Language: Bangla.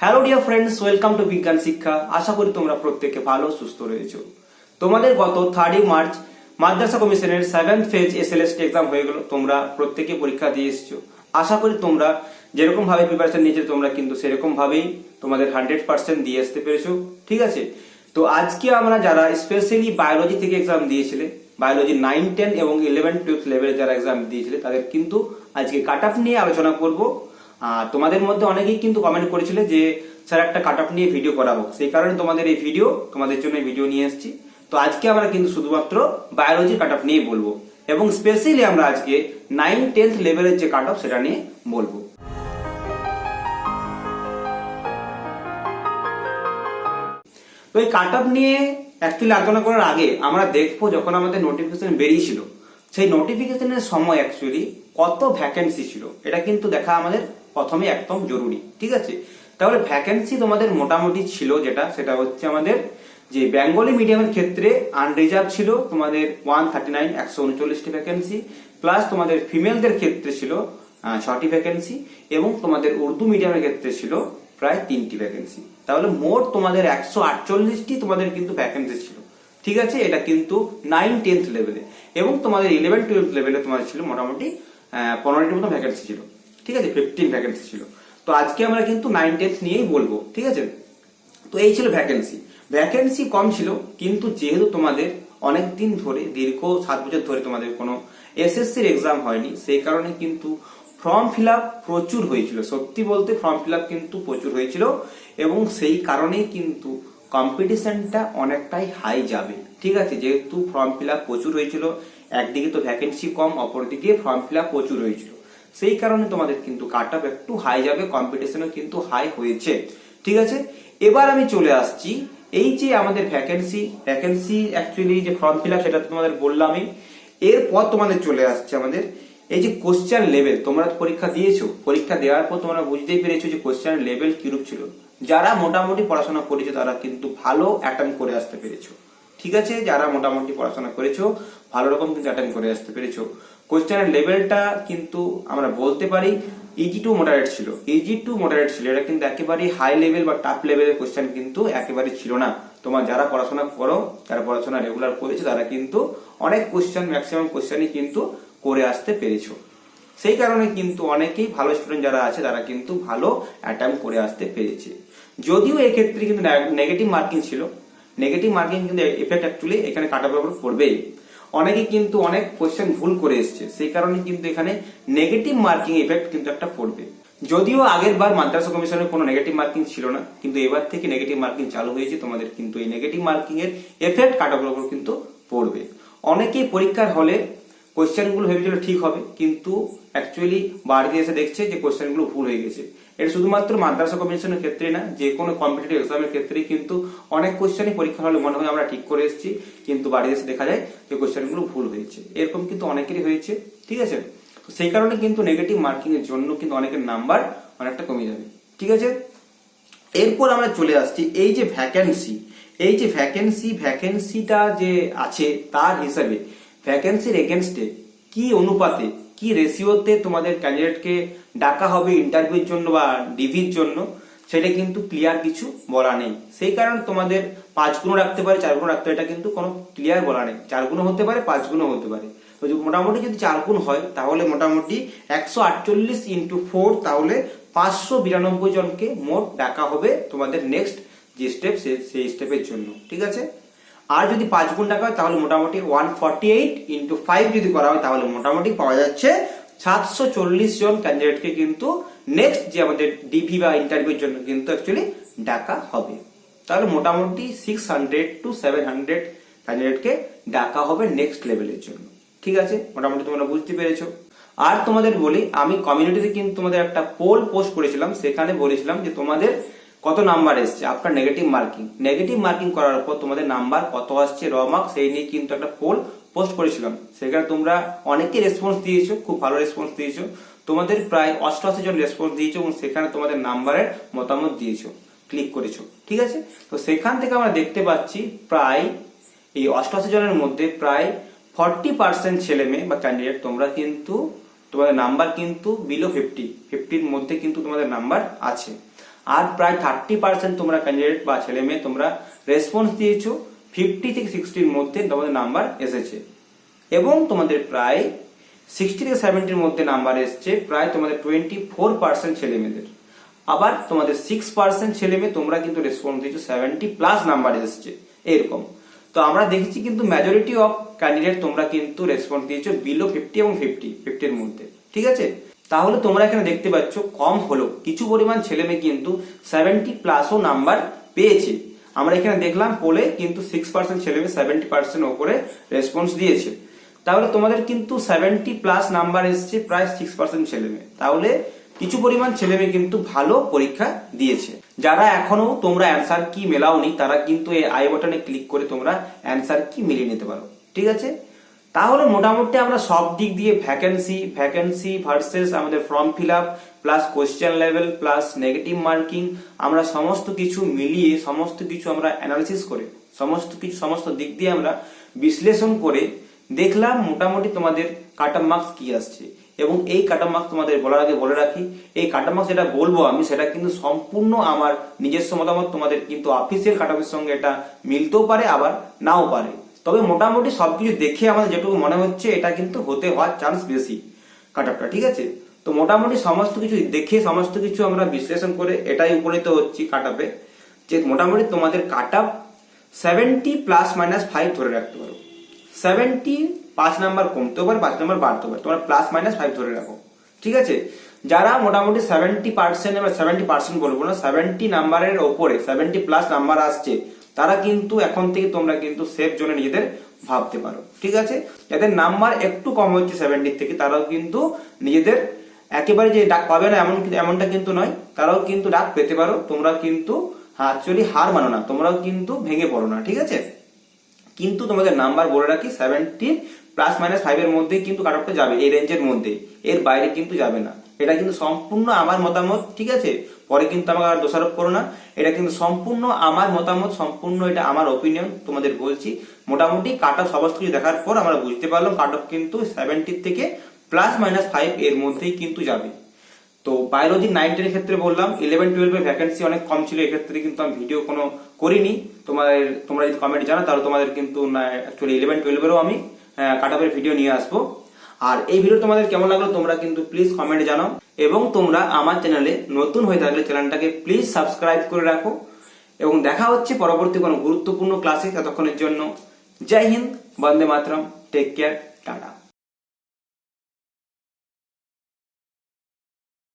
Hello dear friends, welcome to বিজ্ঞান শিক্ষা। আশা করি তোমরা প্রত্যেকে ভালো সুস্থ রয়েছো। তোমাদের গত 3 মার্চ মাদ্রাসা কমিশনের 7th ফেজ এসএলএসটি এক্সাম হয়ে গেল। তোমরা প্রত্যেকে পরীক্ষা দিয়ে এসেছো। আশা করি তোমরা যেরকম ভাবে প্রিপারেশন নিয়েছো তোমরা কিন্তু সেরকম ভাবেই তোমাদের 100% দিয়ে আসতে পেরেছো। ঠিক আছে, তো আজকে আমরা যারা স্পেশালি বায়োলজি থেকে এক্সাম দিয়েছিলে, বায়োলজি 9, 10 এবং 11, 12 লেভেলে যারা এক্সাম দিয়েছিলে তাদের কিন্তু আজকে কাট অফ নিয়ে আলোচনা করব। তোমাদের মধ্যে অনেকেই কিন্তু কমেন্ট করেছিলে যে স্যার একটা কাট অফ নিয়ে ভিডিও করাবো, সেই কারণে তোমাদের জন্য ভিডিও নিয়ে এসেছি। তো আজকে আমরা কিন্তু শুধুমাত্র বায়োলজি কাট অফ নিয়ে বলবো এবং স্পেশালি আমরা আজকে 9, 10 লেভেলের যে কাট অফ সেটা নিয়ে বলবো। তো এই কাট অফ নিয়ে অ্যাকচুয়ালি আলোচনা করার আগে আমরা দেখবো যখন আমাদের নোটিফিকেশন বেরিয়েছিল সেই নোটিফিকেশনের সময় অ্যাকচুয়ালি কত ভ্যাকেন্সি ছিল, এটা কিন্তু দেখা আমাদের প্রথমে একদম জরুরি। ঠিক আছে, তাহলে ভ্যাকেন্সি তোমাদের মোটামুটি ছিল সেটা হচ্ছে আমাদের যে বেঙ্গলি মিডিয়ামের ক্ষেত্রে আনরিজার্ভ ছিল তোমাদের 139 ভ্যাকেন্সি, প্লাস তোমাদের ফিমেলদের ক্ষেত্রে ছিল 6টি ভ্যাকেন্সি এবং তোমাদের উর্দু মিডিয়ামের ক্ষেত্রে ছিল প্রায় 3টি ভ্যাকেন্সি। তাহলে মোট তোমাদের 148টি তোমাদের কিন্তু ভ্যাকেন্সি ছিল। ঠিক আছে, এটা কিন্তু 9, 10 লেভেলে এবং তোমাদের 11, 12 লেভেলে তোমাদের ছিল মোটামুটি 15টির মতো ভ্যাকেন্সি ছিল। ঠিক আছে, 15 ভ্যাকেন্সি ছিল। তো আজকে আমরা কিন্তু 9, 10 নিয়েই বলবো। ঠিক আছে, তো এই ছিল ভ্যাকেন্সি কম ছিল, কিন্তু যেহেতু তোমাদের অনেক দিন ধরে দীর্ঘ 7 বছর ধরে তোমাদের কোনো এসএসসির এক্সাম হয়নি, সেই কারণে কিন্তু ফর্ম ফিল আপ প্রচুর হয়েছিল। সত্যি বলতে ফর্ম ফিল আপ কিন্তু প্রচুর হয়েছিল এবং সেই কারণেই কিন্তু কম্পিটিশনটা অনেকটাই হাই যাবে। ঠিক আছে, যেহেতু ফর্ম ফিল আপ প্রচুর হয়েছিল, একদিকে তো ভ্যাকেন্সি কম, অপরদিকে ফর্ম ফিল আপ প্রচুর হয়েছিল, সেই কারণে তোমাদের কিন্তু কাট অফ একটু হাই যাবে, কম্পিটিশনও কিন্তু হাই হয়েছে। ঠিক আছে, এবার আমি চলে আসছি এই যে আমাদের ভ্যাকেন্সি অ্যাকচুয়ালি যে ফর্ম ফিল আপ সেটা তোমাদের বললামই। এরপর তোমাদের চলে আসছে আমাদের এই যে কোশ্চেন লেভেল। তোমরা পরীক্ষা দিয়েছো, পরীক্ষা দেওয়ার পর তোমরা বুঝতেই পেরেছো যে কোশ্চেন লেভেল কিরূপ ছিল। যারা মোটামুটি পড়াশোনা করেছো তারা কিন্তু ভালো অ্যাটেম্প করে আসতে পেরেছো। ঠিক আছে, যারা মোটামুটি পড়াশোনা করেছো ভালো রকম কিন্তু অ্যাটেম্প করে আসতে পেরেছো। কোশ্চেনের লেভেলটা কিন্তু আমরা বলতে পারি ইজি টু মডারেট ছিল। এটা কিন্তু একেবারে হাই লেভেল বা টাফ লেভেলের কোশ্চেন কিন্তু একেবারে ছিল না। তোমার যারা পড়াশোনা করো, যারা পড়াশোনা রেগুলার করেছো তারা কিন্তু অনেক কোশ্চেন, ম্যাক্সিমাম কোশ্চেনই কিন্তু করে আসতে পেরেছো। সেই কারণে কিন্তু অনেকেই ভালো স্টুডেন্ট যারা আছে তারা কিন্তু ভালো অ্যাটেম্প করে আসতে পেরেছে। যদিও এক্ষেত্রে কিন্তু নেগেটিভ মার্কিং ছিল, নেগেটিভ মার্কিং কিন্তু এফেক্ট অ্যাকচুয়ালি এখানে কাট অফের উপর পড়বেই। অনেকে কিন্তু অনেক কোশ্চেন ভুল করে এসছে, সেই কারণে কিন্তু এখানে নেগেটিভ মার্কিং এফেক্ট কিন্তু একটা পড়বে। যদিও আগের বার মাদ্রাসা কমিশনের কোনো নেগেটিভ মার্কিং ছিল না, কিন্তু এবার থেকে নেগেটিভ মার্কিং চালু হয়েছে। তোমাদের কিন্তু এই নেগেটিভ মার্কিং এর এফেক্ট কাট অফের উপর কিন্তু পড়বে। অনেকেই পরীক্ষার হলে কোশ্চেনগুলো ভেবেছিল ঠিক হবে, কিন্তু অ্যাকচুয়ালি বাড়িতে এসে দেখছে যে কোশ্চেনগুলো ভুল হয়ে গেছে। এটা শুধুমাত্র মাদ্রাসা কমিশনের ক্ষেত্রে না, যে কোনো কম্পিটিটিভ এক্সামের ক্ষেত্রেই কিন্তু অনেক কোশ্চেনই পরীক্ষা হলে মনে হয় আমরা ঠিক করে এসেছি, কিন্তু বাড়িতে এসে দেখা যায় যে কোশ্চেনগুলো ভুল হয়েছে। এরকম কিন্তু অনেকেরই হয়েছে। ঠিক আছে, সেই কারণে কিন্তু নেগেটিভ মার্কিং এর জন্য কিন্তু অনেকের নাম্বার অনেকটা কমে যাবে। ঠিক আছে, এরপর আমরা চলে আসছি এই যে ভ্যাকেন্সিটা যে আছে তার হিসাবে ভ্যাকেন্সির এগেনস্টে কি অনুপাতে, কি রেশিওতে তোমাদের ক্যান্ডিডেটকে ডাকা হবে ইন্টারভিউর জন্য বা ডিভির জন্য, সেটা কিন্তু ক্লিয়ার কিছু বলা নেই। সেই কারণে তোমাদের 5 গুণ রাখতে পারে, 4 গুণ রাখতে পারে, এটা কিন্তু কোনো ক্লিয়ার বলা নেই। 4 গুণ হতে পারে, 5 গুণ হতে পারে। মোটামুটি যদি 4 গুণ হয় তাহলে মোটামুটি 148 × 4, তাহলে 592 জনকে মোট ডাকা হবে তোমাদের নেক্সট যে স্টেপ সেই স্টেপের জন্য। ঠিক আছে, আর যদি 5 গুণ টাকা হয় তাহলে মোটামুটি 148 × 5 যদি করা হয় তাহলে মোটামুটি পাওয়া যাচ্ছে 740 জন ক্যান্ডিডেটকে কিন্তু নেক্সট যে আমাদের ডিভি বা ইন্টারভিউর জন্য কিন্তু অ্যাকচুয়ালি ডাকা হবে। তাহলে মোটামুটি 600 to 700 ক্যান্ডিডেটকে ডাকা হবে নেক্সট লেভেলের জন্য। ঠিক আছে, মোটামুটি তোমরা বুঝতে পেরেছো। আর তোমাদের বলি, আমি কমিউনিটিতে কিন্তু তোমাদের একটা পোল পোস্ট করেছিলাম, সেখানে বলেছিলাম যে তোমাদের কত নাম্বার এসছে আফটার নেগেটিভ মার্কিং করার পর তোমাদের নাম্বার কত আসছে র মার্ক, সেই নিয়ে কিন্তু একটা পোল পোস্ট করেছিলাম। সেখানে তোমরা অনেকে রেসপন্স দিয়েছো, খুব ভালো রেসপন্স দিয়েছো। তোমাদের প্রায় 88 জন রেসপন্স দিয়েছো এবং সেখানে তোমাদের নাম্বারের মতামত দিয়েছো, ক্লিক করেছো। ঠিক আছে, তো সেখান থেকে আমরা দেখতে পাচ্ছি প্রায় এই 88 জনের মধ্যে প্রায় 40% ছেলে মেয়ে বা ক্যান্ডিডেট তোমরা কিন্তু তোমাদের নাম্বার কিন্তু বিলো 50 50-র মধ্যে কিন্তু তোমাদের নাম্বার আছে। আর প্রায় 30% তোমরা ক্যান্ডিডেট বা ছেলে মেয়ে তোমরা রেসপন্স দিয়েছো, 50 থেকে 60-র মধ্যে তোমাদের নাম্বার এসেছে, এবং তোমাদের প্রায় 60 থেকে 70-র মধ্যে নাম্বার এসছে প্রায় তোমাদের 24% ছেলে মেয়েদের। আবার তোমাদের 6% ছেলে মেয়ে তোমরা কিন্তু রেসপন্স দিয়েছো 70+ নাম্বার এসছে এরকম। তো আমরা দেখেছি কিন্তু মেজরিটি অফ ক্যান্ডিডেট তোমরা কিন্তু রেসপন্স দিয়েছো বিলো 50 এবং 50-এর মধ্যে, ঠিক আছে। তাহলে তোমরা এখানে দেখতে পাচ্ছ কম হলো কিছু পরিমাণ ছেলে মেয়ে কিন্তু 70+ও নাম্বার পেয়েছে। আমরা এখানে দেখলাম পোলে কিন্তু 6% ছেলে মেয়ে 70% ওপরে রেসপন্স দিয়েছে। তাহলে তোমাদের কিন্তু 70+ নাম্বার এসছে প্রায় 6% ছেলে মেয়ে। তাহলে কিছু পরিমাণ ছেলে মেয়ে কিন্তু ভালো পরীক্ষা দিয়েছে। যারা এখনো তোমরা অ্যান্সার কি মেলাওনি তারা কিন্তু এই আই বাটনে ক্লিক করে তোমরা অ্যান্সার কি মিলিয়ে নিতে পারো, ঠিক আছে। তাহলে মোটামুটি আমরা সব দিক দিয়ে ভ্যাকেন্সি ভার্সেস আমাদের form fill up plus question level plus negative marking, আমরা সমস্ত কিছু মিলিয়ে সমস্ত কিছু আমরা অ্যানালিসিস করে সমস্ত দিক দিয়ে আমরা বিশ্লেষণ করে দেখলাম মোটামুটি তোমাদের কাট অফ মার্কস কি আসছে। এবং এই কাট অফ মার্কস তোমাদের বলার আগে বলে রাখি, এই কাট অফ মার্কস যেটা বলবো আমি সেটা কিন্তু সম্পূর্ণ আমার নিজস্ব মতামত, তোমাদের কিন্তু অফিসিয়াল কাট অফের সঙ্গে এটা মিলতেও পারে আবার নাও পারে। তবে মোটামুটি সবকিছু দেখে আমাদের যেটুকু মনে হচ্ছে এটা কিন্তু হতে হওয়ার চান্স বেশি কাট অফটা, ঠিক আছে। তো মোটামুটি সমস্ত কিছু দেখে সমস্ত কিছু আমরা বিশ্লেষণ করে এটাই উপনীত হচ্ছি কাট অফে, যে মোটামুটি তোমাদের কাট অফ 70+-5 ধরে রাখতে পারো। 70 5 নাম্বার কমতেও পারে, 5 নাম্বার বাড়তেও পারে, তোমরা +-5 ধরে রাখো, ঠিক আছে। যারা মোটামুটি 70% এবার 70% বলবো না, 70 নাম্বারের ওপরে 70+ নাম্বার আসছে তারা কিন্তু এখন থেকে তোমরা কিন্তু সেফ জোনে নিজেদের ভাবতে পারো, ঠিক আছে। যাদের নাম্বার একটু কম হচ্ছে 70 থেকে তারাও কিন্তু নিজেদের একেবারে যে ডাক পাবে না এমনটা কিন্তু নয়, তারাও কিন্তু ডাক পেতে পারো। তোমরা কিন্তু অ্যাকচুয়ালি হার মানো না, তোমরাও কিন্তু ভেঙে পড়ো না, ঠিক আছে। কিন্তু তোমাদের নাম্বার বলে রাখি 70+-5 এর মধ্যেই কিন্তু কাট অফটা যাবে, এই রেঞ্জের মধ্যে, এর বাইরে কিন্তু যাবে না। এটা কিন্তু সম্পূর্ণ আমার মতামত, ঠিক আছে। পরে কিন্তু আমাকে আর দোষারোপ করো না, এটা কিন্তু সম্পূর্ণ আমার মতামত, সম্পূর্ণ এটা আমার ওপিনিয়ন তোমাদের বলছি। মোটামুটি কাট অফ সমস্ত কিছু দেখার পর আমরা বুঝতে পারলাম কাট অফ কিন্তু 70 থেকে +-5 এর মধ্যেই কিন্তু যাবে। তো বায়োলজি 9-10 এর ক্ষেত্রে বললাম, 11-12 এর ভ্যাকেন্সি অনেক কম ছিল, এক্ষেত্রে কিন্তু আমি ভিডিও কোনো করিনি। তোমরা যদি কমেন্ট জানো তাহলে তোমাদের কিন্তু অ্যাকচুয়ালি 11-12 এরও আমি কাট অফের ভিডিও নিয়ে আসবো। আর এই ভিডিও তোমাদের কেমন লাগলো তোমরা কিন্তু প্লিজ কমেন্টে জানাও, এবং তোমরা আমার চ্যানেলে নতুন হয়ে থাকলে চ্যানেলটাকে প্লিজ সাবস্ক্রাইব করে রাখো। এবং দেখা হচ্ছে পরবর্তী কোনো গুরুত্বপূর্ণ ক্লাসে, ততক্ষণের জন্য জয় হিন্দ, বন্দে মাতরম, টেক কেয়ার।